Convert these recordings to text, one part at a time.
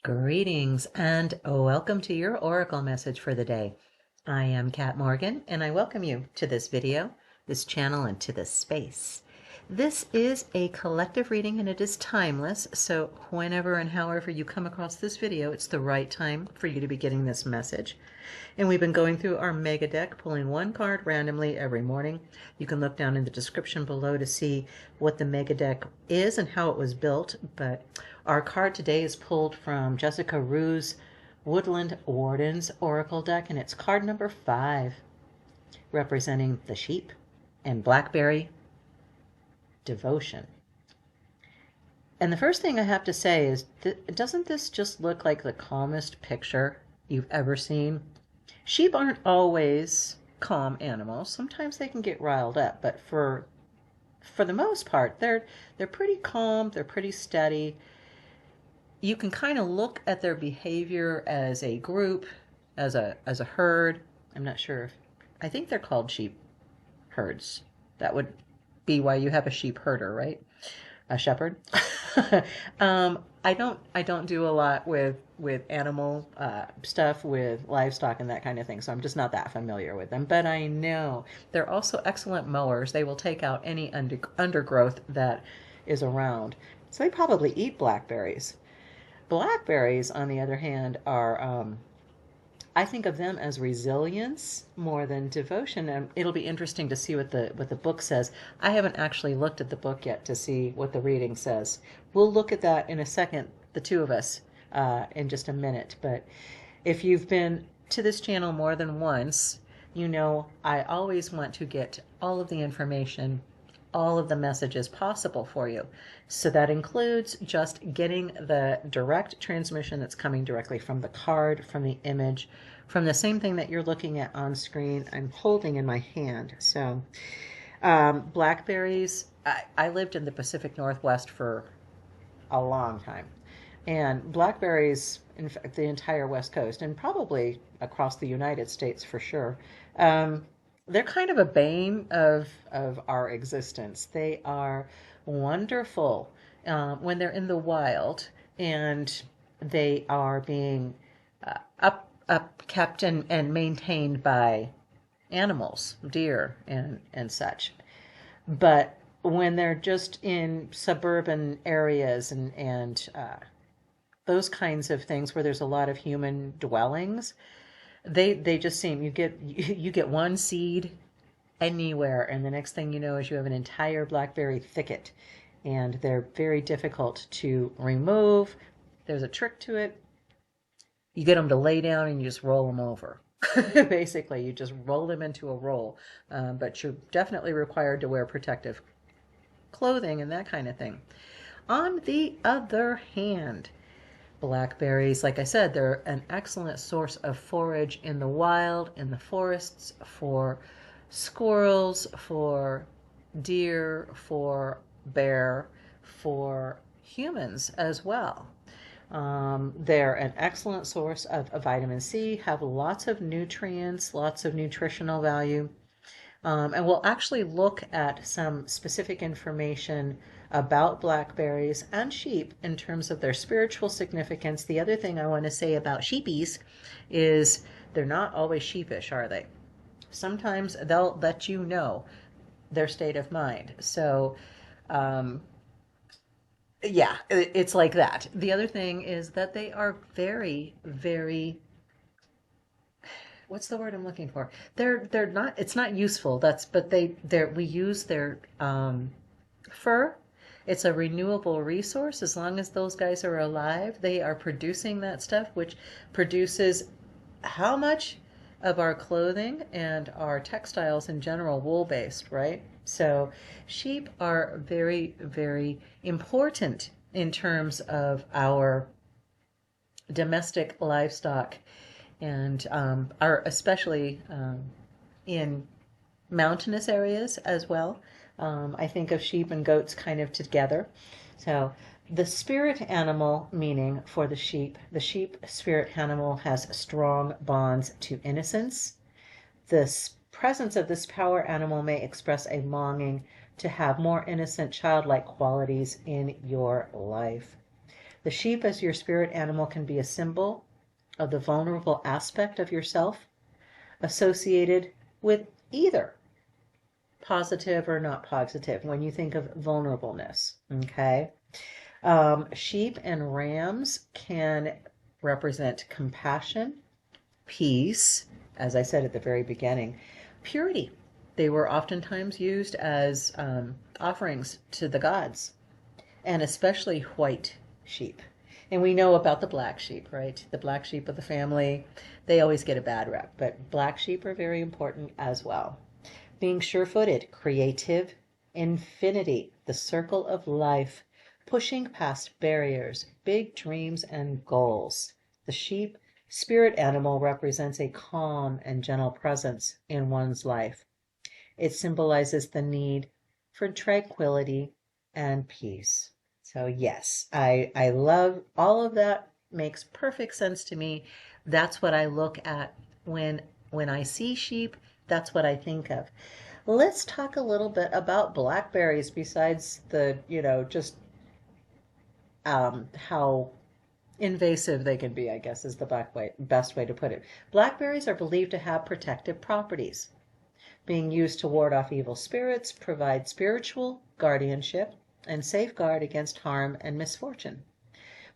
Greetings and welcome to your Oracle message for the day. I am Kat Morgan and I welcome you to this video, this channel, and to this space. This is a collective reading and it is timeless, so whenever and however you come across this video, it's the right time for you to be getting this message. And we've been going through our mega deck, pulling one card randomly every morning. You can look down in the description below to see what the mega deck is and how it was built. But our card today is pulled from Jessica Rue's Woodland Wardens Oracle deck, and it's card number 5, representing the sheep and Blackberry devotion. And the first thing I have to say is, doesn't this just look like the calmest picture you've ever seen? Sheep aren't always calm animals. Sometimes they can get riled up, but for the most part, they're pretty calm, they're pretty steady. You can kind of look at their behavior as a group, as a herd. I'm not sure if, I think they're called sheep herds. That would be why you have a sheep herder, right? A shepherd. I don't do a lot with animal stuff, with livestock and that kind of thing, so I'm just not that familiar with them. But I know they're also excellent mowers. They will take out any undergrowth that is around. So they probably eat blackberries. Blackberries, on the other hand, are I think of them as resilience more than devotion, and it'll be interesting to see what the book says. I haven't actually looked at the book yet to see what the reading says. We'll look at that in a second, the two of us, in just a minute. But if you've been to this channel more than once, you know I always want to get all of the information, all of the messages possible for you. So that includes just getting the direct transmission that's coming directly from the card, from the image, from the same thing that you're looking at on screen. I'm holding in my hand. So blackberries, I lived in the Pacific Northwest for a long time. And blackberries, in fact, the entire West Coast, and probably across the United States for sure, they're kind of a bane of our existence. They are wonderful when they're in the wild and they are being kept and maintained by animals, deer and such. But when they're just in suburban areas and those kinds of things where there's a lot of human dwellings, they just seem, you get one seed anywhere, and the next thing you know is you have an entire blackberry thicket, and they're very difficult to remove. There's a trick to it. You get them to lay down and you just roll them over. Basically, you just roll them into a roll, but you're definitely required to wear protective clothing and that kind of thing. On the other hand, blackberries, like I said, they're an excellent source of forage in the wild, in the forests, for squirrels, for deer, for bear, for humans as well. They're an excellent source of vitamin C, have lots of nutrients, lots of nutritional value. And we'll actually look at some specific information about blackberries and sheep in terms of their spiritual significance. The other thing I want to say about sheepies is they're not always sheepish, are they? Sometimes they'll let you know their state of mind. So, yeah, it's like that. The other thing is that they are very, very, what's the word I'm looking for? They're not, it's not useful. We use their fur. It's a renewable resource. As long as those guys are alive, they are producing that stuff, which produces how much of our clothing and our textiles in general wool-based, right? So sheep are very, very important in terms of our domestic livestock, and are especially in mountainous areas as well. I think of sheep and goats kind of together. So the spirit animal meaning for the sheep spirit animal has strong bonds to innocence. The presence of this power animal may express a longing to have more innocent, childlike qualities in your life. The sheep as your spirit animal can be a symbol of the vulnerable aspect of yourself, associated with either positive or not positive when you think of vulnerableness. Okay. Sheep and rams can represent compassion, peace, as I said at the very beginning, purity. They were oftentimes used as offerings to the gods, and especially white sheep. And we know about the black sheep, right? The black sheep of the family, they always get a bad rep, but black sheep are very important as well. Being sure-footed, creative, infinity, the circle of life, pushing past barriers, big dreams and goals. The sheep, spirit animal, represents a calm and gentle presence in one's life. It symbolizes the need for tranquility and peace. So yes, I love all of that. Makes perfect sense to me. That's what I look at when I see sheep. That's what I think of. Let's talk a little bit about blackberries besides the, just how invasive they can be, I guess is the best way to put it. Blackberries are believed to have protective properties, being used to ward off evil spirits, provide spiritual guardianship, and safeguard against harm and misfortune.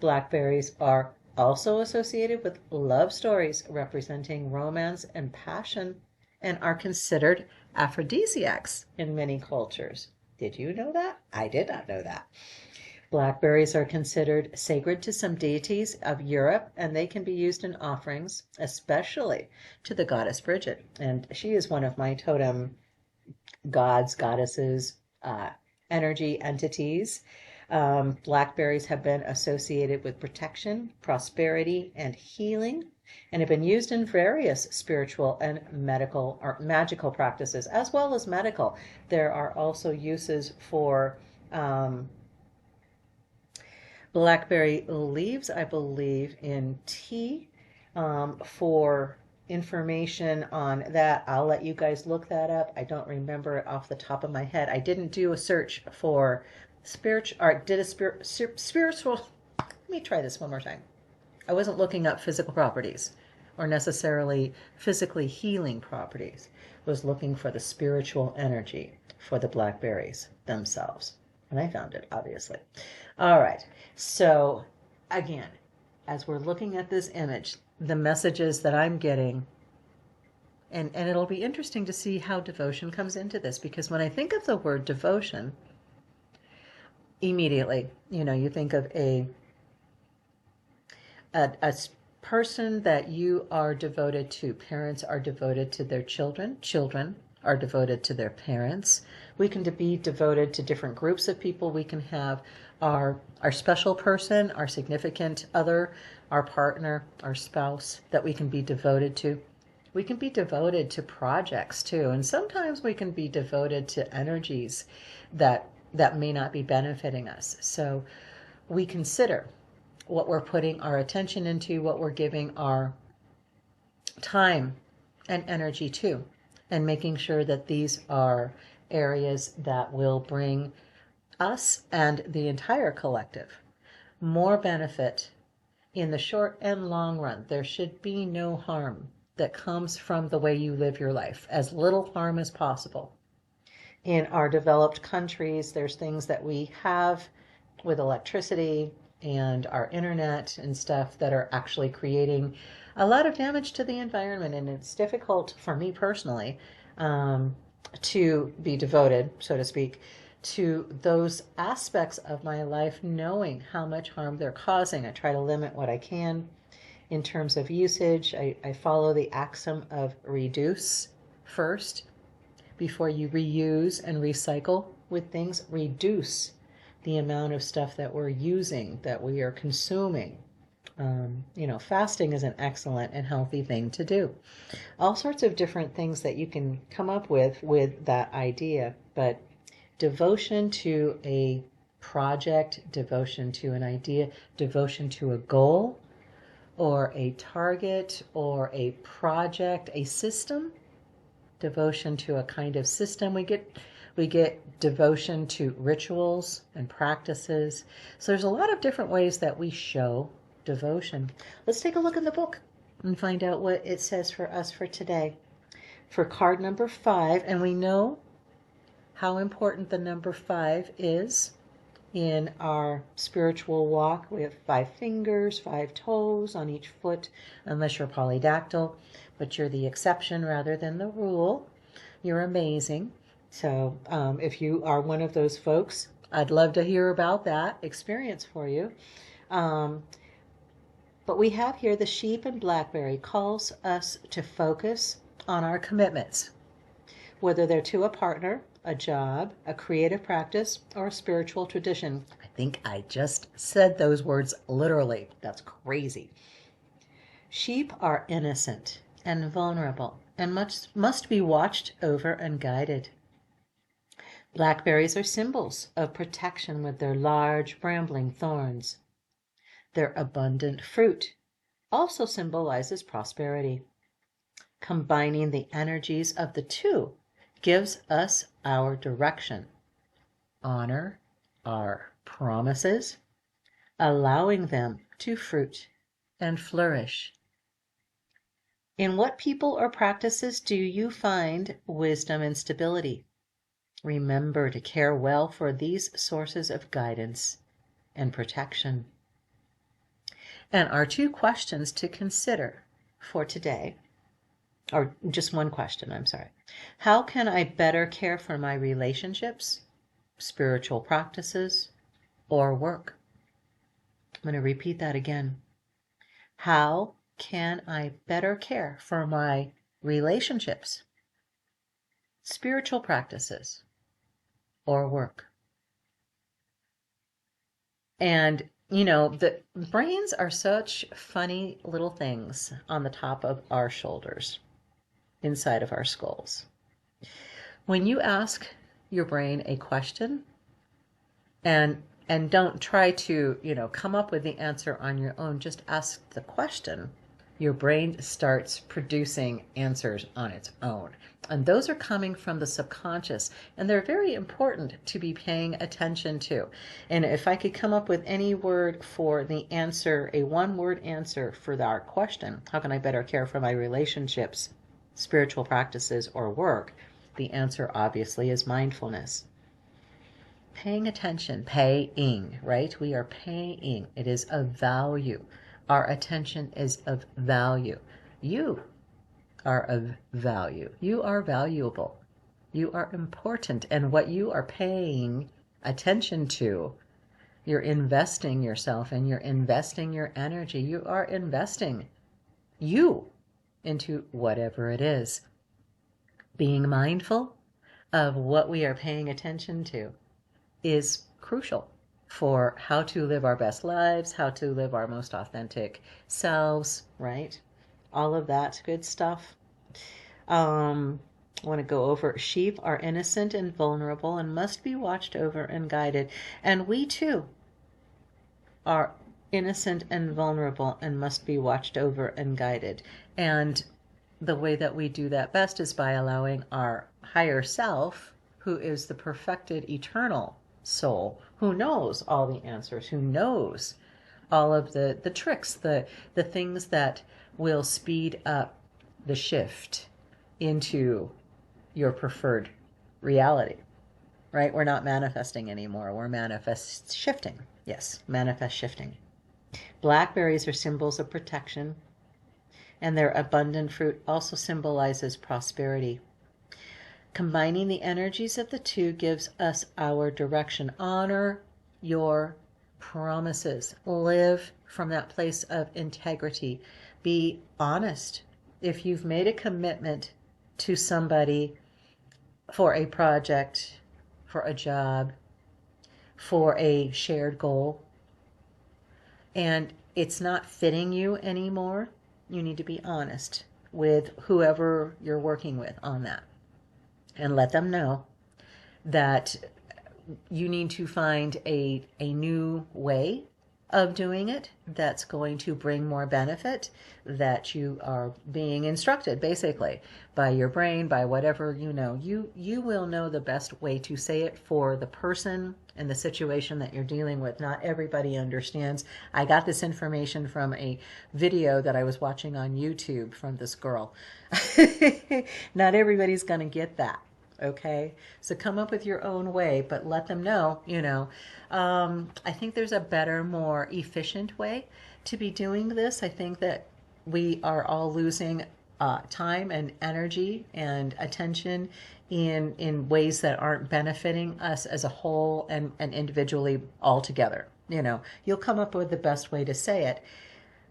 Blackberries are also associated with love stories representing romance and passion, and are considered aphrodisiacs in many cultures. Did you know that? I did not know that. Blackberries are considered sacred to some deities of Europe, and they can be used in offerings, especially to the goddess Bridget. And she is one of my totem gods, goddesses, energy entities. Blackberries have been associated with protection, prosperity, and healing, and have been used in various spiritual and medical or magical practices, as well as medical. There are also uses for blackberry leaves, I believe, in tea. For information on that, I'll let you guys look that up. I don't remember it off the top of my head. I didn't do a search for spiritual, or did a spiritual. Let me try this one more time. I wasn't looking up physical properties or necessarily physically healing properties. I was looking for the spiritual energy for the blackberries themselves. And I found it, obviously. All right. So again, as we're looking at this image, the messages that I'm getting, and it'll be interesting to see how devotion comes into this, because when I think of the word devotion, immediately, you think of a person that you are devoted to. Parents are devoted to their children. Children are devoted to their parents. We can be devoted to different groups of people. We can have our special person, our significant other, our partner, our spouse that we can be devoted to. We can be devoted to projects too. And sometimes we can be devoted to energies that may not be benefiting us. So we consider what we're putting our attention into, what we're giving our time and energy to, and making sure that these are areas that will bring us and the entire collective more benefit in the short and long run. There should be no harm that comes from the way you live your life, as little harm as possible. In our developed countries, there's things that we have with electricity and our internet and stuff that are actually creating a lot of damage to the environment. And it's difficult for me personally to be devoted, so to speak, to those aspects of my life, knowing how much harm they're causing. I try to limit what I can in terms of usage. I follow the axiom of reduce first before you reuse and recycle with things. Reduce the amount of stuff that we're using, that we are consuming. Fasting is an excellent and healthy thing to do. All sorts of different things that you can come up with that idea, but devotion to a project, devotion to an idea, devotion to a goal or a target or a project, a system, devotion to a kind of system. We get devotion to rituals and practices. So there's a lot of different ways that we show devotion. Let's take a look in the book and find out what it says for us for today. For card number 5, and we know how important the number 5 is in our spiritual walk. We have 5 fingers, 5 toes on each foot, unless you're polydactyl, but you're the exception rather than the rule. You're amazing. So if you are one of those folks, I'd love to hear about that experience for you. But we have here the sheep and Blackberry calls us to focus on our commitments, whether they're to a partner, a job, a creative practice, or a spiritual tradition. I think I just said those words literally. That's crazy. Sheep are innocent and vulnerable and must be watched over and guided. Blackberries are symbols of protection with their large brambling thorns. Their abundant fruit also symbolizes prosperity. Combining the energies of the two gives us our direction. Honor our promises, allowing them to fruit and flourish. In what people or practices do you find wisdom and stability? Remember to care well for these sources of guidance and protection. And our 2 questions to consider for today, or just one question, I'm sorry. How can I better care for my relationships, spiritual practices, or work? I'm going to repeat that again. How can I better care for my relationships, spiritual practices, or work? And you know, the brains are such funny little things on the top of our shoulders, inside of our skulls. When you ask your brain a question and don't try to, come up with the answer on your own, just ask the question, your brain starts producing answers on its own. And those are coming from the subconscious, and they're very important to be paying attention to. And if I could come up with any word for the answer, a one-word answer for our question, how can I better care for my relationships, spiritual practices, or work? The answer obviously is mindfulness. Paying attention, paying, right? We are paying. It is of value. Our attention is of value. You are of value. You are valuable. You are important. And what you are paying attention to, you're investing yourself and you're investing your energy. You are investing you into whatever it is. Being mindful of what we are paying attention to is crucial for how to live our best lives, how to live our most authentic selves, right? All of that good stuff. I want to go over sheep are innocent and vulnerable and must be watched over and guided. And we too are innocent and vulnerable and must be watched over and guided. And the way that we do that best is by allowing our higher self, who is the perfected eternal soul, who knows all the answers, who knows all of the tricks, the things that will speed up the shift into your preferred reality, right? We're not manifesting anymore. We're manifest shifting. Yes, manifest shifting. Blackberries are symbols of protection, and their abundant fruit also symbolizes prosperity. Combining the energies of the two gives us our direction. Honor your promises. Live from that place of integrity. Be honest. If you've made a commitment to somebody for a project, for a job, for a shared goal, and it's not fitting you anymore, you need to be honest with whoever you're working with on that. And let them know that you need to find a new way of doing it that's going to bring more benefit, that you are being instructed basically by your brain, by whatever you know. You will know the best way to say it for the person and the situation that you're dealing with. Not everybody understands. I got this information from a video that I was watching on YouTube from this girl. Not everybody's going to get that. Okay, so come up with your own way, but let them know, I think there's a better, more efficient way to be doing this. I think that we are all losing time and energy and attention in ways that aren't benefiting us as a whole and individually all together. You'll come up with the best way to say it.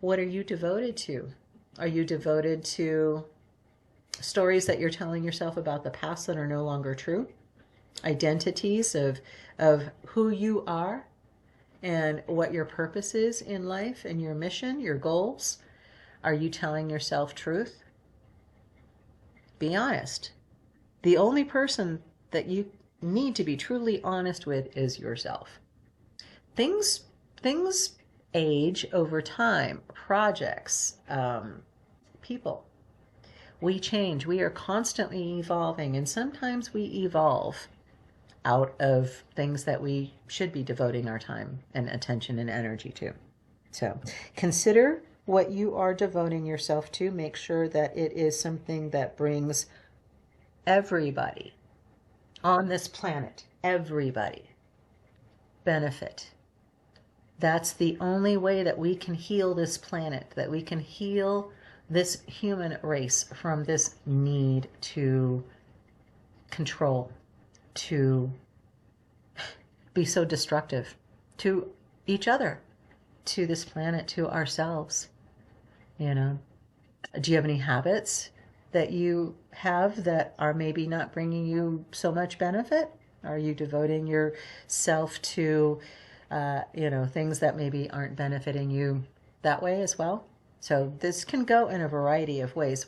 What are you devoted to? Are you devoted to stories that you're telling yourself about the past that are no longer true? Identities of who you are and what your purpose is in life and your mission, your goals? Are you telling yourself truth? Be honest. The only person that you need to be truly honest with is yourself. Things age over time. Projects, people. We change. We are constantly evolving, and sometimes we evolve out of things that we should be devoting our time and attention and energy to. So consider what you are devoting yourself to. Make sure that it is something that brings everybody on this planet, everybody, benefit. That's the only way that we can heal this planet, that we can heal this human race from this need to control, to be so destructive to each other, to this planet, to ourselves. Do you have any habits that you have that are maybe not bringing you so much benefit? Are you devoting yourself to, things that maybe aren't benefiting you that way as well? So this can go in a variety of ways.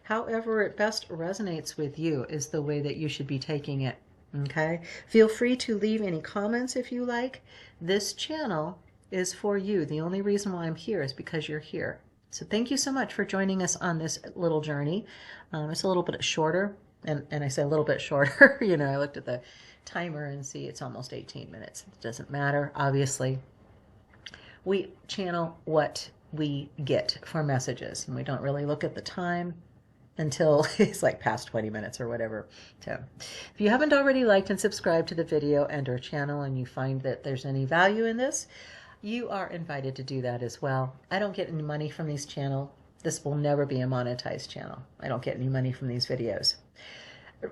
However it best resonates with you is the way that you should be taking it. Okay? Feel free to leave any comments if you like. This channel is for you. The only reason why I'm here is because you're here. So thank you so much for joining us on this little journey. It's a little bit shorter, and I say a little bit shorter. I looked at the timer and see it's almost 18 minutes. It doesn't matter, obviously. We channel what we get for messages, and we don't really look at the time until it's like past 20 minutes or whatever. So if you haven't already liked and subscribed to the video and our channel, and you find that there's any value in this, you are invited to do that as well. I don't get any money from these channels. This will never be a monetized channel. I don't get any money from these videos,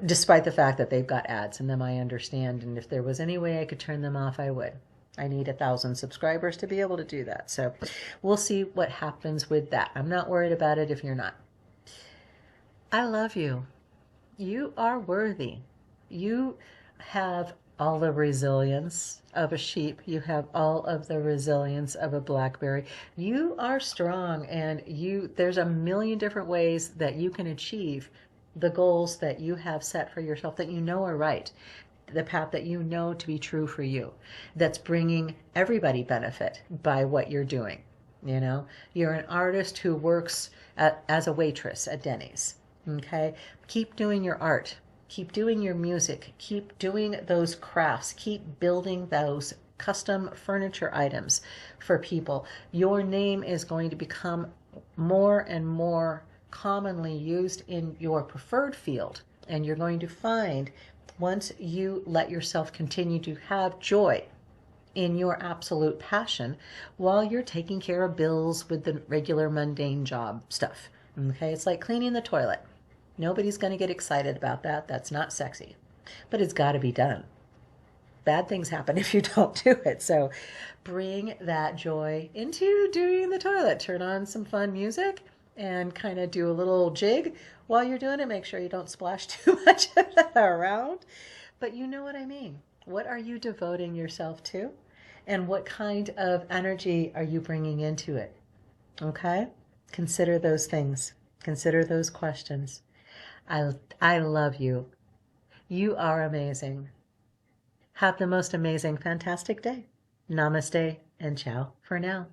despite the fact that they've got ads in them. I understand, and if there was any way I could turn them off, I would. I need 1,000 subscribers to be able to do that. So we'll see what happens with that. I'm not worried about it if you're not. I love you. You are worthy. You have all the resilience of a sheep. You have all of the resilience of a blackberry. You are strong, and there's a million different ways that you can achieve the goals that you have set for yourself that you know are right. The path that you know to be true for you, that's bringing everybody benefit by what you're doing. You're an artist who works as a waitress at Denny's. Okay, keep doing your art, keep doing your music, keep doing those crafts, keep building those custom furniture items for people. Your name is going to become more and more commonly used in your preferred field, and you're going to find, once you let yourself continue to have joy in your absolute passion while you're taking care of bills with the regular mundane job stuff. Okay, it's like cleaning the toilet. Nobody's going to get excited about that. That's not sexy, but it's got to be done. Bad things happen if you don't do it. So bring that joy into doing the toilet. Turn on some fun music and kind of do a little jig while you're doing it. Make sure you don't splash too much of that around. But you know what I mean. What are you devoting yourself to? And what kind of energy are you bringing into it? Okay? Consider those things. Consider those questions. I love you. You are amazing. Have the most amazing, fantastic day. Namaste and ciao for now.